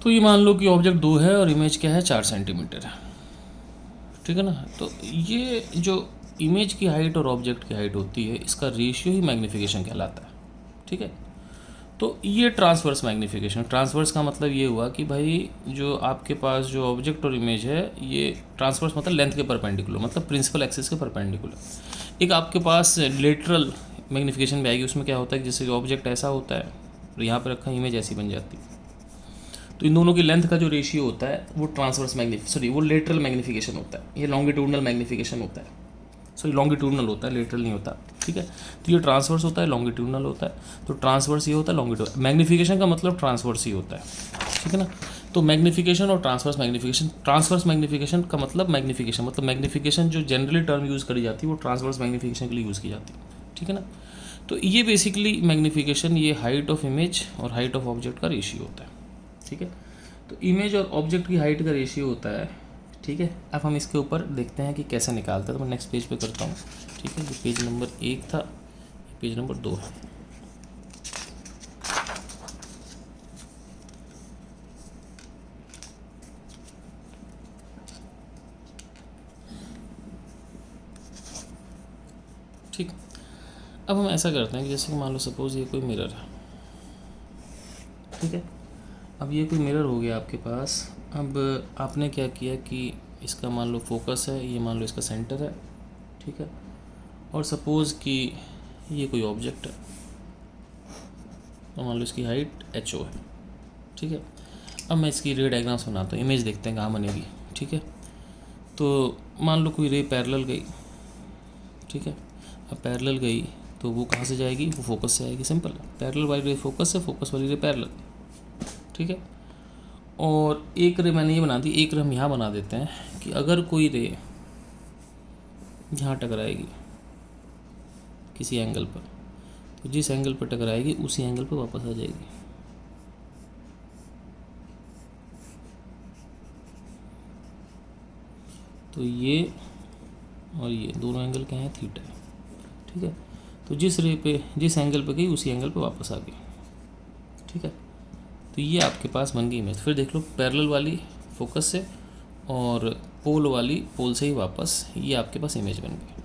तो ये मान लो कि ऑब्जेक्ट 2 है और इमेज क्या है 4 सेंटीमीटर है, ठीक है ना। तो ये जो इमेज की हाइट और ऑब्जेक्ट की हाइट होती है इसका रेशियो ही मैग्नीफिकेशन कहलाता है, ठीक है। तो ये ट्रांसवर्स मैग्नीफिकेशन, ट्रांसवर्स का मतलब ये हुआ कि भाई जो आपके पास जो ऑब्जेक्ट और इमेज है ये ट्रांसवर्स मतलब लेंथ के परपेंडिकुलर, मतलब प्रिंसिपल एक्सिस के परपेंडिकुलर। एक आपके पास लेटरल मैग्नीफिकेशन भी आएगी, उसमें क्या होता है कि जैसे ऑब्जेक्ट ऐसा होता है और यहाँ पर रखा इमेज ऐसी बन जाती है, तो इन दोनों की लेंथ का जो रेशियो होता है वो ट्रांसवर्स वो लेटरल मैग्नीफिकेशन होता है। ये लॉन्गिट्यूडनल मैग्नीफिकेशन होता है, लॉन्गिट्यूडनल होता है, लेटरल नहीं होता, ठीक है। तो ये ट्रांसवर्स होता है, लॉन्गिट्यूडनल होता है। तो ट्रांसवर्स ये होता है, लॉन्गिट्यूड मैग्नीफिकेशन का मतलब ट्रांसवर्स ही होता है, ठीक है ना। तो मैग्नीफिकेशन और ट्रांसवर्स मैग्नीफिकेशन का मतलब मैग्नीफिकेशन जो जनरली टर्म यूज़ करी जाती है वो ट्रांसवर्स मैग्नीफिकेशन के लिए यूज़ की जाती है, ठीक है ना। तो ये बेसिकली मैग्नीफिकेशन ये हाइट ऑफ इमेज और हाइट ऑफ ऑब्जेक्ट का रेशियो होता है, ठीक है। तो इमेज और ऑब्जेक्ट की हाइट का रेशियो होता है, ठीक है। अब हम इसके ऊपर देखते हैं कि कैसे निकालते हैं। तो मैं नेक्स्ट पेज पे करता हूँ, ठीक है। ये पेज नंबर 1 था, पेज नंबर 2 है। ठीक, अब हम ऐसा करते हैं कि जैसे कि मान लो सपोज ये कोई मिरर है, ठीक है। अब ये कोई मिरर हो गया आपके पास। अब आपने क्या किया कि इसका मान लो फोकस है, ये मान लो इसका सेंटर है, ठीक है। और सपोज़ कि ये कोई ऑब्जेक्ट है, तो मान लो इसकी हाइट HO है, ठीक है। अब मैं इसकी रे डायग्राम्स बनाता हूँ, इमेज देखते हैं कहाँ बनेगी, ठीक है। तो मान लो कोई रे पैरेलल गई, ठीक है। अब पैरेलल गई तो वो कहाँ से जाएगी, वो फोकस से आएगी, सिंपल है। पैरेलल वाली रे फोकस से, फोकस वाली रे पैरेलल, ठीक है। और एक रे मैंने ये बना दी, एक रे हम यहाँ बना देते हैं कि अगर कोई रे यहाँ टकराएगी किसी एंगल पर, तो जिस एंगल पर टकराएगी उसी एंगल पर वापस आ जाएगी, तो ये और ये दोनों एंगल क्या हैं, थीटा है, ठीक है। तो जिस रे पे जिस एंगल पे गई उसी एंगल पे वापस आ गई, ठीक है। तो ये आपके पास बन गई इमेज। फिर देख लो पैरेलल वाली फोकस से और पोल वाली पोल से ही वापस, ये आपके पास इमेज बन गई,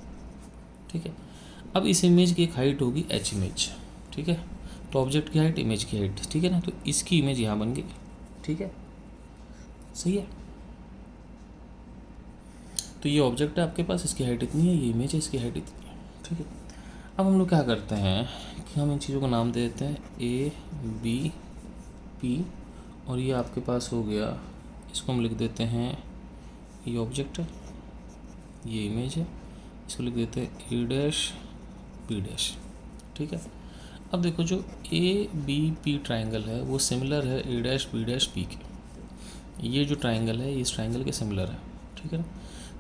ठीक है। अब इस इमेज की एक हाइट होगी H इमेज, ठीक है। तो ऑब्जेक्ट की हाइट, इमेज की हाइट, ठीक है ना। तो इसकी इमेज यहाँ बन गई, ठीक है, सही है। तो ये ऑब्जेक्ट है आपके पास, इसकी हाइट इतनी है, ये इमेज है, इसकी हाइट इतनी है, ठीक है। अब हम लोग क्या करते हैं कि हम इन चीज़ों को नाम दे देते हैं A B P, और ये आपके पास हो गया, इसको हम लिख देते हैं, ये ऑब्जेक्ट है, ये इमेज है, इसको लिख देते हैं A', B', ठीक है। अब देखो जो ABP ट्राइंगल है वो सिमिलर है A', B', P के। ये जो ट्राइंगल है इस ट्राइंगल के सिमिलर है, ठीक है ना।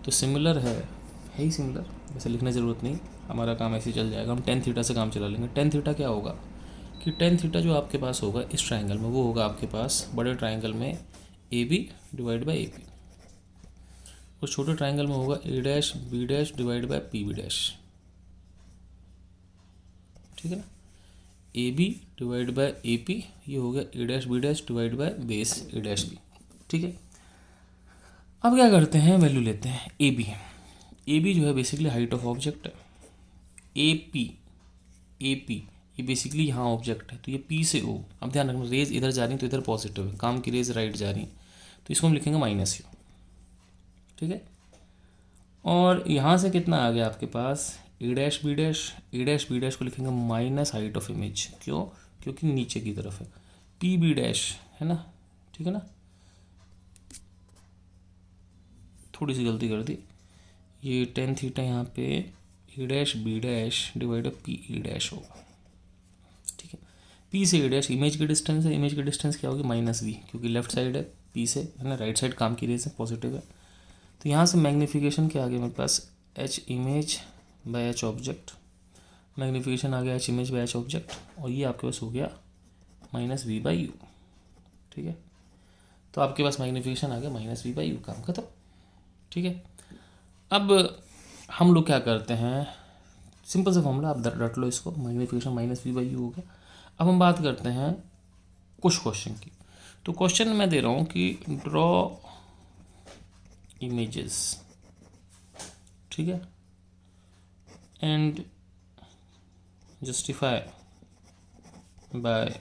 तो सिमिलर है ही सिमिलर, वैसे लिखने की ज़रूरत नहीं, हमारा काम ऐसे ही चल जाएगा। हम tan थीटा से काम चला लेंगे। tan थीटा क्या होगा कि tan थीटा जो आपके पास होगा इस ट्राइंगल में वो होगा आपके पास बड़े ट्राइंगल में AB डिवाइड बाई AP, और छोटे ट्राइंगल में होगा A', B' divide by PB', ठीक है ना। AB डिवाइड बाई AP, ये हो गया A', B' divide by base A', B, ठीक है। अब क्या करते हैं, वैल्यू लेते हैं AB जो है बेसिकली हाइट ऑफ ऑब्जेक्ट है। AP ये बेसिकली यहाँ ऑब्जेक्ट है, तो ये P से O। अब ध्यान रखना रेज इधर जा रही तो इधर पॉजिटिव है, काम की रेज राइट जा रही, तो इसको हम लिखेंगे -U, ठीक है। और यहाँ से कितना आ गया आपके पास A', B' को लिखेंगे माइनस हाइट ऑफ इमेज, क्यों, क्योंकि नीचे की तरफ है। PB' है ना, ठीक है ना, थोड़ी सी गलती कर दी, ये tan थीटा यहाँ पे A', B' डिवाइड PE' होगा, ठीक है। P से A' इमेज की डिस्टेंस है, इमेज की डिस्टेंस क्या होगी -V, क्योंकि लेफ्ट साइड है P से, है ना, राइट साइड काम की रेज है, पॉजिटिव है। तो यहाँ से मैग्नीफिकेशन क्या आ गया मेरे पास, H image by H object, magnification आ गया H image by H object, और ये आपके पास हो गया -V/U, ठीक है। तो आपके पास मैग्नीफिकेशन आ गया -V/U, काम खत्म, ठीक है। अब हम लोग क्या करते हैं, सिंपल सा फॉर्मूला आप रट लो इसको, मैग्नीफिकेशन -V/U हो गया। अब हम बात करते हैं कुछ क्वेश्चन की। तो क्वेश्चन मैं दे रहा हूँ कि ड्रॉ इमेजेस, ठीक है, एंड जस्टिफाई बाय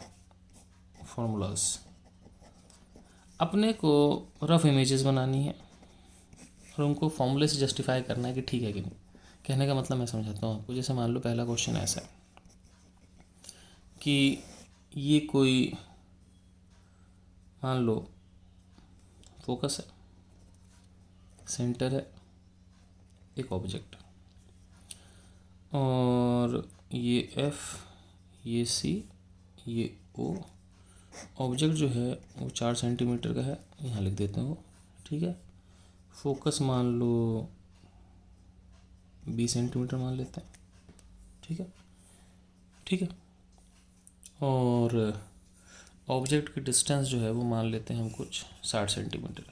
फॉर्मूलाज। अपने को रफ इमेजेस बनानी है और उनको फॉर्मूले से जस्टिफाई करना है कि ठीक है कि नहीं। कहने का मतलब मैं समझाता हूँ आपको। जैसे मान लो पहला क्वेश्चन ऐसा है कि ये कोई मान लो फोकस है, सेंटर है एक ऑब्जेक्ट, और ये एफ, ये सी, ये ओ। ऑब्जेक्ट जो है वो 4 सेंटीमीटर का है, यहाँ लिख देते हैं वो, ठीक है। फोकस मान लो 20 सेंटीमीटर मान लेते हैं, ठीक है, ठीक है। और ऑब्जेक्ट की डिस्टेंस जो है वो मान लेते हैं हम कुछ 60 सेंटीमीटर।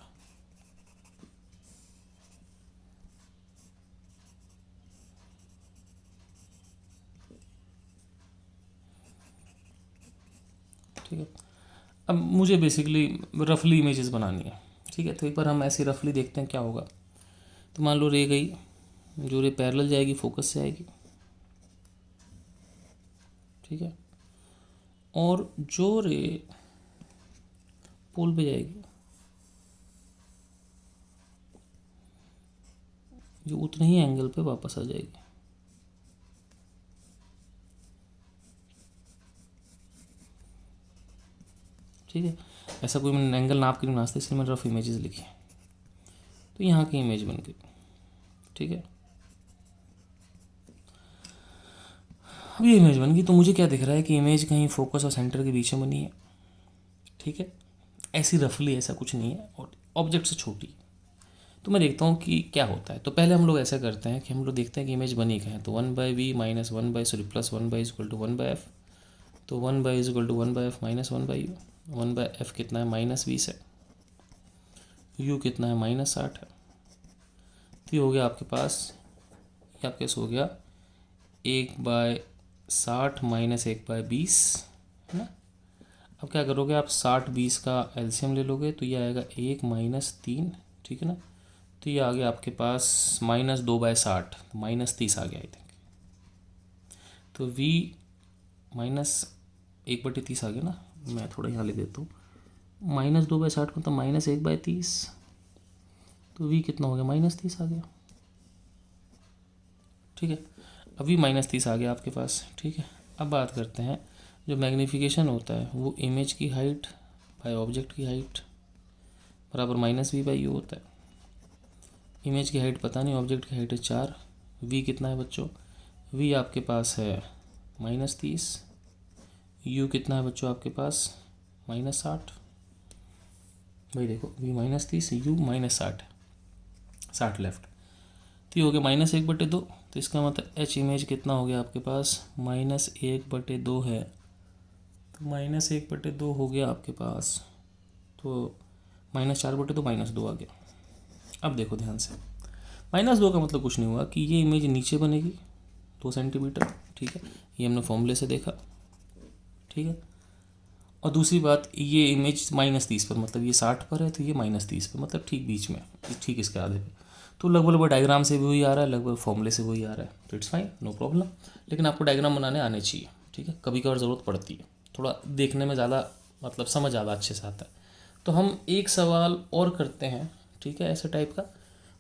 ठीक है। अब मुझे बेसिकली रफली इमेजेस बनानी है, ठीक है। तो एक बार हम ऐसे रफली देखते हैं क्या होगा। तो मान लो रे गई, जो रे पैरेलल जाएगी फोकस से आएगी, ठीक है। और जो रे पोल पे जाएगी जो उतने ही एंगल पे वापस आ जाएगी, ठीक है। ऐसा कोई मैंने एंगल नाप के नहीं बनाते, इसलिए मैंने रफ इमेजेस लिखी। तो यहाँ की इमेज बन गई, ठीक है। अब ये इमेज बन गई तो मुझे क्या दिख रहा है कि इमेज कहीं फोकस और सेंटर के बीच में बनी है, ठीक है। ऐसी रफली ऐसा कुछ नहीं है और ऑब्जेक्ट से छोटी। तो मैं देखता हूँ कि क्या होता है। तो पहले हम लोग ऐसा करते हैं कि हम लोग देखते हैं कि इमेज बनी क्या है। तो 1/v minus 1/, plus 1/, is equal to 1/f। तो 1/, is equal to 1/f minus 1/u। 1/f कितना है, -20 है। u कितना है, -60 है। तो ये हो गया आपके पास, ये आपके पास हो गया 1/60 माइनस 1/20, है ना। अब क्या करोगे आप, 60-20 का एलसीएम ले लोगे तो ये आएगा 1 - 3, ठीक है ना। तो ये आ गया आपके पास -2/60, -30 आ गया आई थिंक। तो v -1/30 आ गया ना। मैं थोड़ा यहाँ लिख देता हूँ, -2/60 मतलब -1/30। तो v कितना हो गया, -30 आ गया, ठीक है। अभी -30 आ गया आपके पास, ठीक है। अब बात करते हैं, जो मैग्नीफिकेशन होता है वो इमेज की हाइट बाय ऑब्जेक्ट की हाइट बराबर -v/u होता है। इमेज की हाइट पता नहीं, ऑब्जेक्ट की हाइट है 4। v कितना है बच्चों, v आपके पास है -30। u कितना है बच्चों आपके पास, -60। भाई देखो v -30, u -60 है, 60 लेफ्ट। तो ये हो गया -1/2। तो इसका मतलब h इमेज कितना हो गया आपके पास, -1/2 है। तो -1/2 हो गया आपके पास। तो -4/2 -2 आ गया। अब देखो ध्यान से, -2 का मतलब कुछ नहीं हुआ कि ये इमेज नीचे बनेगी 2 सेंटीमीटर, ठीक है। ये हमने फॉर्मूले से देखा, ठीक है। और दूसरी बात, ये इमेज -30 पर, मतलब ये 60 पर है तो ये -30 पर, मतलब ठीक बीच में, ठीक इसके आधे पे। तो लगभग डायग्राम से भी वही आ रहा है, लगभग फॉर्मूले से वही आ रहा है। तो इट्स फाइन, नो प्रॉब्लम। लेकिन आपको डायग्राम बनाने आने चाहिए, ठीक है। कभी कभार ज़रूरत पड़ती है, थोड़ा देखने में ज़्यादा मतलब समझ ज़्यादा अच्छे से आता है। तो हम एक सवाल और करते हैं, ठीक है, ऐसे टाइप का।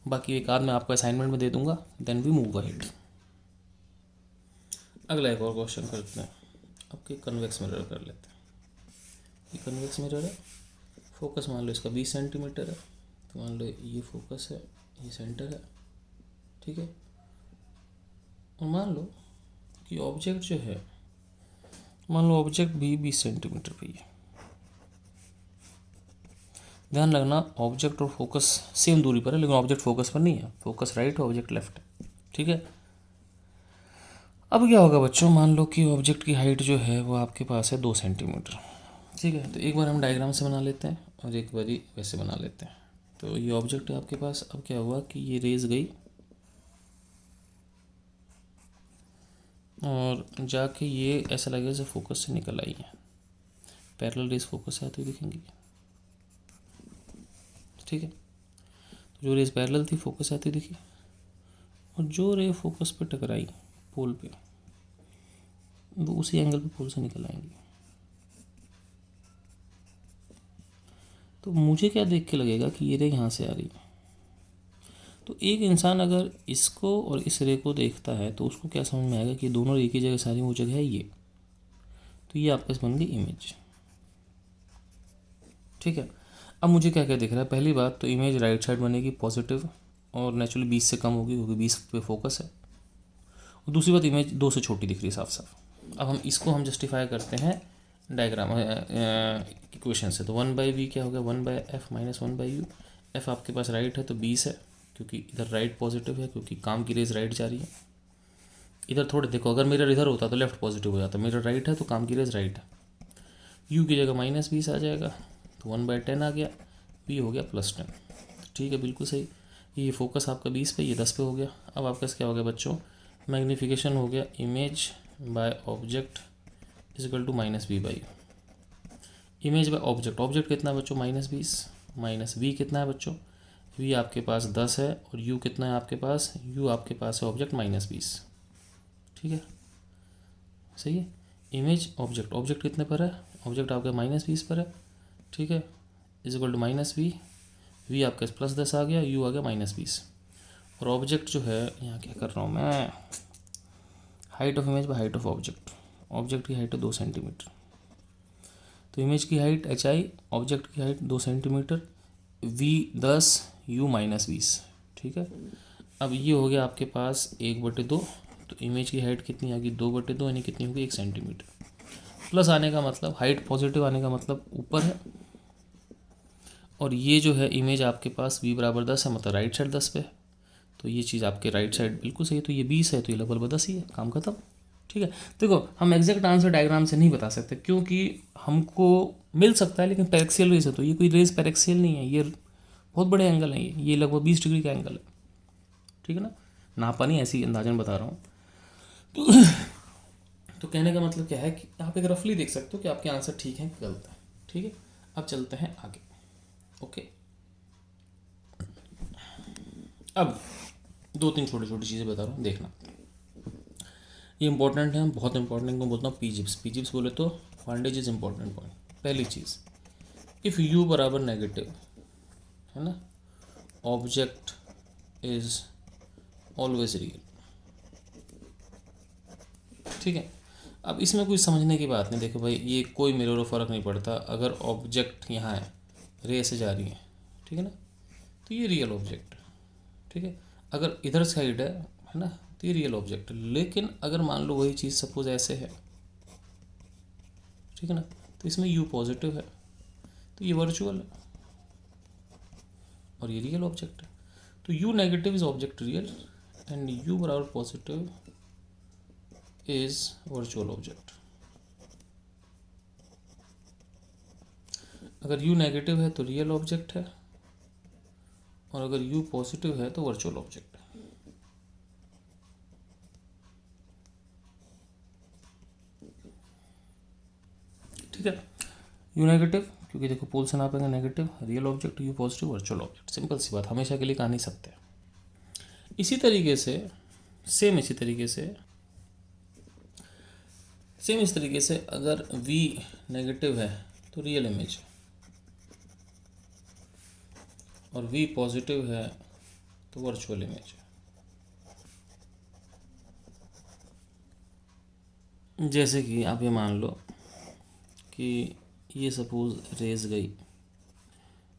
बाकी एक आध मैं आपको असाइनमेंट में दे दूंगा, देन वी मूव अहेड। अगला एक और क्वेश्चन करते हैं। आपके कन्वेक्स मिरर कर लेते हैं। ये कन्वेक्स मिरर है, फोकस मान लो इसका 20 सेंटीमीटर है। तो मान लो ये फोकस है, ये सेंटर है, ठीक है। और मान लो कि ऑब्जेक्ट जो है, मान लो ऑब्जेक्ट भी 20 सेंटीमीटर पे ही है। ध्यान रखना, ऑब्जेक्ट और फोकस सेम दूरी पर है, लेकिन ऑब्जेक्ट फोकस पर नहीं है। फोकस राइट है, ऑब्जेक्ट लेफ्ट है, ठीक है। अब क्या होगा बच्चों, मान लो कि ऑब्जेक्ट की हाइट जो है वो आपके पास है 2 सेंटीमीटर, ठीक है। तो एक बार हम डायग्राम से बना लेते हैं और एक बारी वैसे बना लेते हैं। तो ये ऑब्जेक्ट है आपके पास। अब क्या हुआ कि ये रेज गई और जाके ये ऐसा लगेगा जैसे फोकस से निकल आई है। पैरेलल रेज फोकस है तो दिखेंगी, ठीक है। तो जो रेज पैरेलल थी फोकस आती दिखी, और जो रे फोकस पे टकराई पोल पे, वो उसी एंगल पे पोल से निकल आएंगी। तो मुझे क्या देख के लगेगा कि ये रे यहाँ से आ रही है। तो एक इंसान अगर इसको और इस रे को देखता है तो उसको क्या समझ में आएगा कि दोनों एक ही जगह सारी, वो जगह है ये। तो ये आपके पास बन गई इमेज, ठीक है। अब मुझे क्या क्या दिख रहा है, पहली बात तो इमेज राइट साइड बनेगी पॉजिटिव, और नेचुरली 20 से कम होगी क्योंकि 20 पे फोकस है। और दूसरी बात, इमेज 2 से छोटी दिख रही है साफ साफ। अब हम इसको हम जस्टिफाई करते हैं डायग्राम इक्वेशन से। तो 1/v क्या हो गया, 1/f माइनस 1/u। एफ आपके पास राइट है तो 20 है, क्योंकि इधर राइट पॉजिटिव है, क्योंकि काम की रेज राइट जा रही है। इधर थोड़े देखो, अगर मिरर इधर होता तो लेफ्ट पॉजिटिव हो जाता, मिरर राइट है तो काम की रेज राइट है। यू की जगह -20 आ जाएगा, तो 1/10 आ गया, v हो गया +10, ठीक है, बिल्कुल सही। ये फोकस आपका 20 पे, ये 10 पे हो गया। अब आपका क्या हो गया बच्चों, मैग्नीफिकेशन हो गया image by object is equal to -v/u। Image by object, object कितना है बच्चों, -20, माइनस v कितना है बच्चों, v आपके पास 10 है, और u कितना है आपके पास, u आपके पास है ऑब्जेक्ट -20, ठीक है, सही है। इमेज ऑब्जेक्ट, ऑब्जेक्ट कितने पर है, ऑब्जेक्ट आपका -20 पर है, ठीक है, इजिकल टू -v, v आपके +10 आ गया, u आ गया -20। और ऑब्जेक्ट जो है, यहाँ क्या कर रहा हूँ मैं, height of image by height of object, object की हाइट है 2 सेंटीमीटर, तो इमेज की हाइट hi, ऑब्जेक्ट की हाइट 2 सेंटीमीटर, v 10, u -20, ठीक है। अब ये हो गया आपके पास 1/2, तो इमेज की हाइट कितनी आ गई, 2/2, यानी कितनी होगी 1 सेंटीमीटर। प्लस आने का मतलब, हाइट पॉजिटिव आने का मतलब ऊपर है, और ये जो है इमेज आपके पास v बराबर 10 है, मतलब राइट साइड 10 पे है, तो ये चीज़ आपके राइट साइड बिल्कुल सही है। तो ये 20 है, तो ये लगभग 10 ही है, काम खत्म, ठीक है। देखो हम एग्जैक्ट आंसर डायग्राम से नहीं बता सकते, क्योंकि हमको मिल सकता है, लेकिन पैरेक्सियल रेज है, तो ये कोई रेज पैरेक्सियल नहीं है, ये बहुत बड़े एंगल है, ये लगभग 20 डिग्री का एंगल है, ठीक है ना, नापा नहीं, ऐसी अंदाजन बता रहा हूँ। तो कहने का मतलब क्या है कि आप एक रफली देख सकते हो कि आपके आंसर ठीक है कि गलत है, ठीक है। अब चलते हैं आगे, ओके। अब 2-3 छोटी छोटी चीज़ें बता रहा हूँ, देखना, ये इंपॉर्टेंट है, बहुत इंपॉर्टेंट। मैं बोलता हूँ पीजिप्स बोले तो फंडेज इज इंपॉर्टेंट पॉइंट। पहली चीज़, इफ़ यू बराबर नेगेटिव है ना, ऑब्जेक्ट इज ऑलवेज रियल, ठीक है। अब इसमें कोई समझने की बात नहीं, देखो भाई ये कोई मिरर फ़र्क नहीं पड़ता, अगर ऑब्जेक्ट यहाँ है, रे से जा रही है, ठीक है ना, तो ये रियल ऑब्जेक्ट है, ठीक है। अगर इधर साइड है ना, तो ये रियल ऑब्जेक्ट है। लेकिन अगर मान लो वही चीज़ सपोज ऐसे है, ठीक है ना, तो इसमें यू पॉजिटिव है, तो ये वर्चुअल है, और ये रियल ऑब्जेक्ट है। तो you negative is object real, and you बराबर पॉजिटिव इज वर्चुअल ऑब्जेक्ट। अगर यू नेगेटिव है तो रियल ऑब्जेक्ट है, और अगर यू पॉजिटिव है तो वर्चुअल ऑब्जेक्ट है, ठीक है। यू नेगेटिव, क्योंकि देखो पोल से नापेंगे, negative, real object, u positive, virtual object, simple सी बात, हमेशा के लिए कहा नहीं सकते। इसी तरीके से सेम इसी तरीके से अगर v नेगेटिव है तो रियल इमेज, और v पॉजिटिव है तो वर्चुअल इमेज। जैसे कि आप ये मान लो कि ये सपोज रेज गई,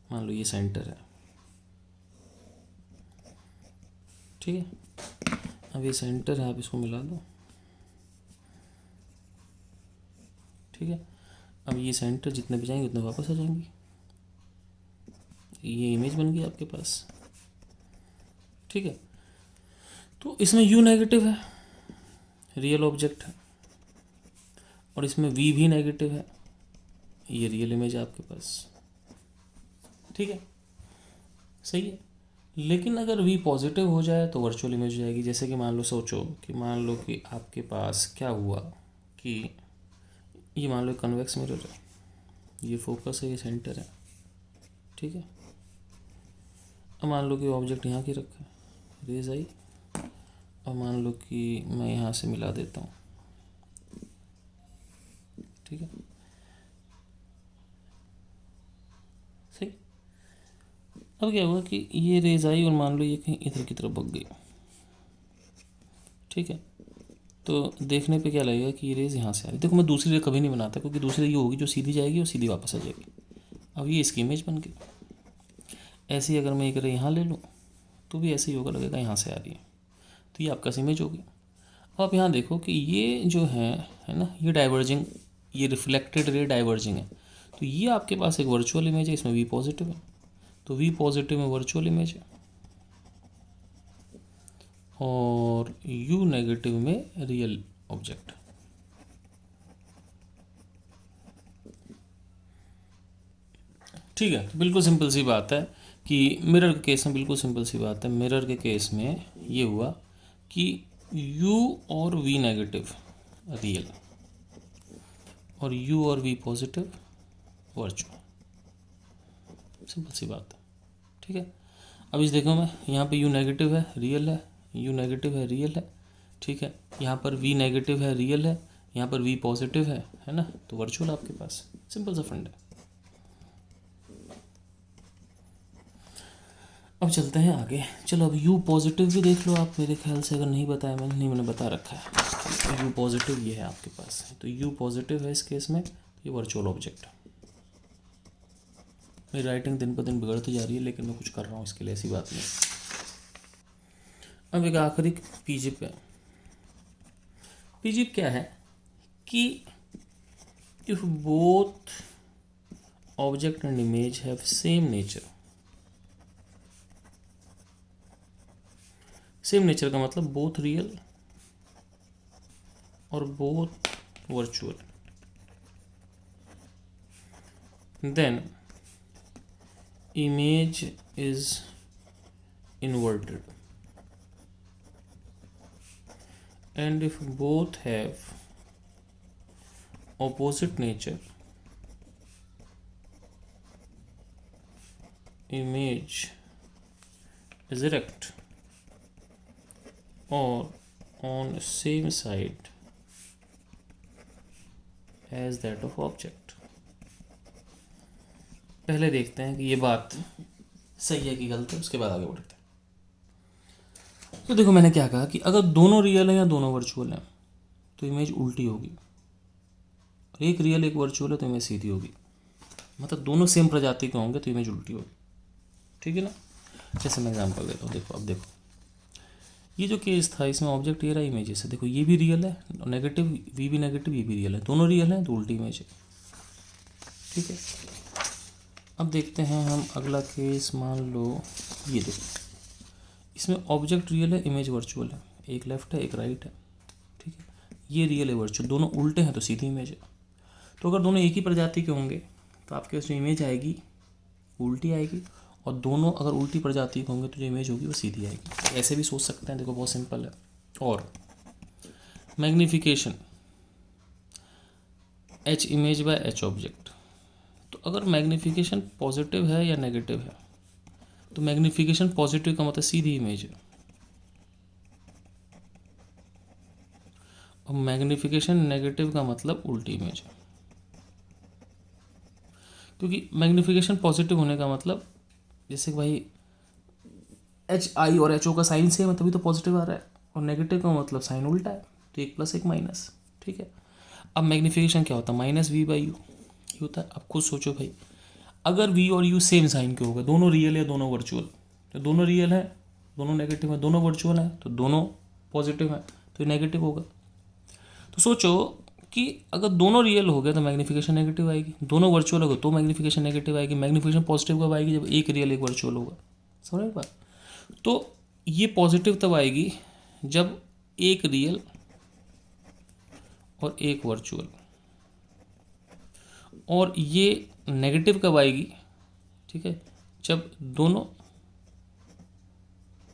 मान लो ये सेंटर है, ठीक है। अब ये सेंटर है, आप इसको मिला दो, ठीक है। अब ये सेंटर जितने भी जाएंगे उतने वापस आ जाएंगी, ये इमेज बन गई आपके पास, ठीक है। तो इसमें यू नेगेटिव है, रियल ऑब्जेक्ट है, और इसमें वी भी नेगेटिव है, ये रियल इमेज है आपके पास, ठीक है, सही है। लेकिन अगर वी पॉजिटिव हो जाए तो वर्चुअल इमेज हो जाएगी। जैसे कि मान लो, सोचो कि मान लो कि आपके पास क्या हुआ कि ये मान लो कन्वेक्स मिरर है, ये फोकस है, ये सेंटर है, ठीक है। अब मान लो कि ऑब्जेक्ट यहाँ की रखा है, रेज आई, और मान लो कि मैं यहाँ से मिला देता हूँ, ठीक है, सही। अब क्या हुआ कि ये रेज आई और मान लो ये कहीं इधर की तरफ भग गई, ठीक है, तो देखने पे क्या लगेगा कि ये रेज यहाँ से आ रही। देखो मैं दूसरी रे कभी नहीं बनाता, क्योंकि दूसरी रे ये होगी जो सीधी जाएगी और सीधी वापस आ जाएगी। अब ये इसकी इमेज बन गई। ऐसे ही अगर मैं एक रे यहाँ ले लूँ तो भी ऐसे ही होगा, लगेगा यहाँ से आ रही है, तो ये आपका इमेज होगी। अब आप यहाँ देखो कि ये जो है ना, ये डाइवर्जिंग, ये रिफ्लेक्टेड रे डाइवर्जिंग है, तो ये आपके पास एक वर्चुअल इमेज है, इसमें वी पॉजिटिव है, तो वी पॉजिटिव में वर्चुअल इमेज है, और यू नेगेटिव में रियल ऑब्जेक्ट। ठीक है, तो बिल्कुल सिंपल सी बात है कि मिरर के केस में बिल्कुल सिंपल सी बात है। मिरर के केस में ये हुआ कि u और v नेगेटिव रियल, और u और v पॉजिटिव वर्चुअल, सिंपल सी बात है। ठीक है, अब इस देखो मैं यहाँ पे u नेगेटिव है, रियल है, u नेगेटिव है, रियल है, ठीक है, यहाँ पर v नेगेटिव है, रियल है, यहाँ पर v पॉजिटिव है ना, तो वर्चुअल आपके पास, सिंपल सा फंड है। अब चलते हैं आगे। चलो अब u पॉजिटिव भी देख लो आप, मेरे ख्याल से अगर नहीं बताया मैंने बता रखा है। u पॉजिटिव ये है आपके पास, तो u पॉजिटिव है इस केस में, ये वर्चुअल ऑब्जेक्ट है। मेरी राइटिंग दिन पर दिन बिगड़ती जा रही है, लेकिन मैं कुछ कर रहा हूँ इसके लिए, ऐसी बात नहीं। अब एक आखिरी पीजिप है। पीजिप क्या है कि if both object and image have same nature, same nature का मतलब बोथ रियल और both virtual, then image is inverted, and if both have opposite nature, image is erect or on same side as that of object। पहले देखते हैं कि ये बात सही है कि गलत है, उसके बाद आगे बढ़ते हैं। तो देखो मैंने क्या कहा कि अगर दोनों रियल है या दोनों वर्चुअल हैं तो इमेज उल्टी होगी, और एक रियल एक वर्चुअल है तो इमेज सीधी होगी। मतलब दोनों सेम प्रजाति के होंगे तो इमेज उल्टी होगी, ठीक है ना। जैसे मैं एग्जाम्पल देता हूँ, देखो अब देखो ये जो केस था, इसमें ऑब्जेक्ट ये रहा, इमेजेस है, देखो ये भी रियल है, नेगेटिव वी भी नेगेटिव, ये भी रियल है, दोनों रियल हैं तो उल्टी इमेज है, ठीक है। अब देखते हैं हम अगला केस, मान लो ये देखो, इसमें ऑब्जेक्ट रियल है, इमेज वर्चुअल है, एक लेफ्ट है एक राइट है, ठीक है, ये रियल है वर्चुअल, दोनों उल्टे हैं तो सीधी इमेज है। तो अगर दोनों एक ही प्रजाति के होंगे तो आपके उसमें इमेज आएगी उल्टी आएगी, और दोनों अगर उल्टी प्रजाति के होंगे तो जो इमेज होगी वो सीधी आएगी। ऐसे भी सोच सकते हैं, देखो बहुत सिंपल है। और magnification H image by H object, तो अगर मैग्नीफिकेशन पॉजिटिव है या नेगेटिव है, तो मैग्नीफिकेशन पॉजिटिव का मतलब सीधी इमेज है, और मैग्नीफिकेशन नेगेटिव का मतलब उल्टी इमेज है। क्योंकि मैग्नीफिकेशन पॉजिटिव होने का मतलब, जैसे कि भाई एच आई और एच ओ का साइन सेम है तभी तो पॉजिटिव आ रहा है, और नेगेटिव का मतलब साइन उल्टा है, तो एक प्लस एक माइनस, ठीक है। अब मैग्नीफिकेशन क्या होता है, माइनस वी बाई यू होता है। अब खुद सोचो भाई, अगर v और u सेम साइन के हो गए, दोनों रियल है दोनों वर्चुअल, तो दोनों रियल है दोनों नेगेटिव है, दोनों वर्चुअल है तो दोनों पॉजिटिव है, तो ये नेगेटिव होगा। तो सोचो कि अगर दोनों रियल हो गए तो मैग्नीफिकेशन नेगेटिव आएगी, दोनों वर्चुअल हो गए तो मैग्नीफिकेशन नेगेटिव आएगी। मैग्नीफिकेशन पॉजिटिव कब आएगी, जब एक रियल एक वर्चुअल होगा, समझ रहे बात। तो ये पॉजिटिव तब आएगी जब एक रियल और एक वर्चुअल, और ये नेगेटिव कब आएगी, ठीक है, जब दोनों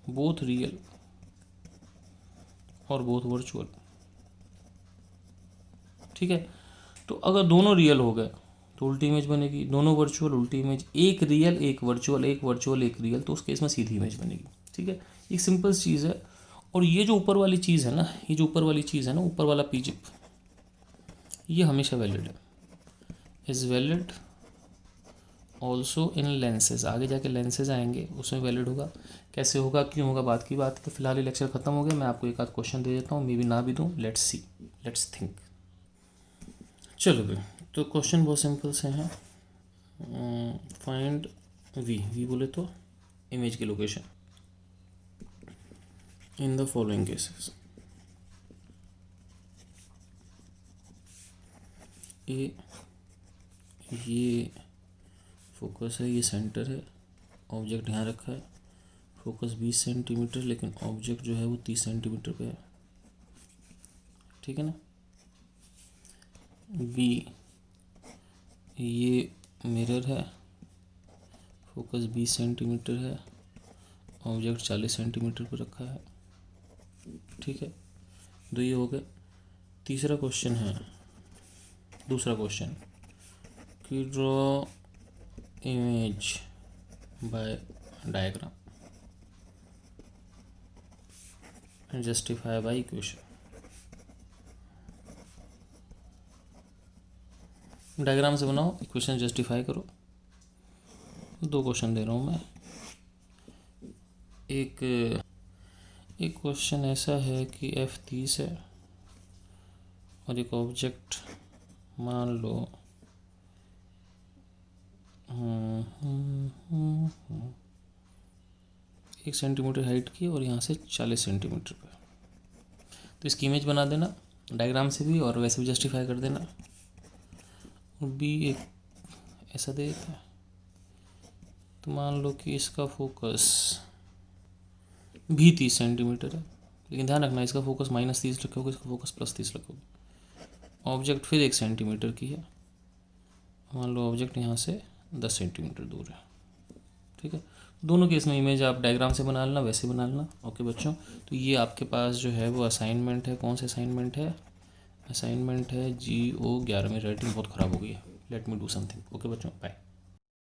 बोथ रियल और बोथ वर्चुअल, ठीक है। तो अगर दोनों रियल हो गए तो उल्टी इमेज बनेगी, दोनों वर्चुअल उल्टी इमेज, एक रियल एक वर्चुअल, एक वर्चुअल एक रियल, तो उस केस में सीधी इमेज बनेगी। ठीक है, एक सिंपल चीज़ है। और ये जो ऊपर वाली चीज़ है ना, ये जो ऊपर वाली चीज़ है ना, ऊपर वाला पीजिप, ये हमेशा वैलिड है, is valid also in lenses. आगे जाके लेंसेज आएंगे उसमें वैलिड होगा। कैसे होगा, क्यों होगा, बात की बात है। तो फिलहाल ये लेक्चर खत्म हो गया। मैं आपको एक आध क्वेश्चन दे देता हूँ, मे भी ना भी दूँ, लेट्स सी, लेट्स थिंक। चलो भाई, तो क्वेश्चन बहुत सिंपल से हैं। फाइंड वी बोले तो इमेज की location in the following cases. ये फोकस है, ये सेंटर है, ऑब्जेक्ट यहाँ रखा है, फोकस 20 सेंटीमीटर, लेकिन ऑब्जेक्ट जो है वो 30 सेंटीमीटर पे है। ठीक है ना। बी, ये मिरर है, फोकस 20 सेंटीमीटर है, ऑब्जेक्ट 40 सेंटीमीटर पर रखा है। ठीक है, तो ये हो गया। तीसरा क्वेश्चन है, दूसरा क्वेश्चन कि draw image by diagram, justify by equation. Diagram से बनाओ, इक्वेशन जस्टिफाई करो। दो क्वेश्चन दे रहा हूँ मैं। एक क्वेश्चन ऐसा है कि F30 है और एक ऑब्जेक्ट मान लो 1 सेंटीमीटर हाइट की और यहाँ से 40 सेंटीमीटर पे। तो इसकी इमेज बना देना डायग्राम से भी और वैसे भी जस्टिफाई कर देना। और बी एक ऐसा दे देता है। तो मान लो कि इसका फोकस भी 30 सेंटीमीटर है, लेकिन ध्यान रखना इसका फोकस -30 रखोगे, इसका फोकस +30 रखोगे। ऑब्जेक्ट फिर 1 सेंटीमीटर की है, मान लो ऑब्जेक्ट यहाँ से 10 सेंटीमीटर दूर है। ठीक है, दोनों केस में इमेज आप डायग्राम से बना लेना, वैसे बना लेना। ओके बच्चों, तो ये आपके पास जो है वो असाइनमेंट है। कौन सा असाइनमेंट है? असाइनमेंट है GO 11 में। राइटिंग बहुत ख़राब हो गई है, let me do something. Okay बच्चों, बाय।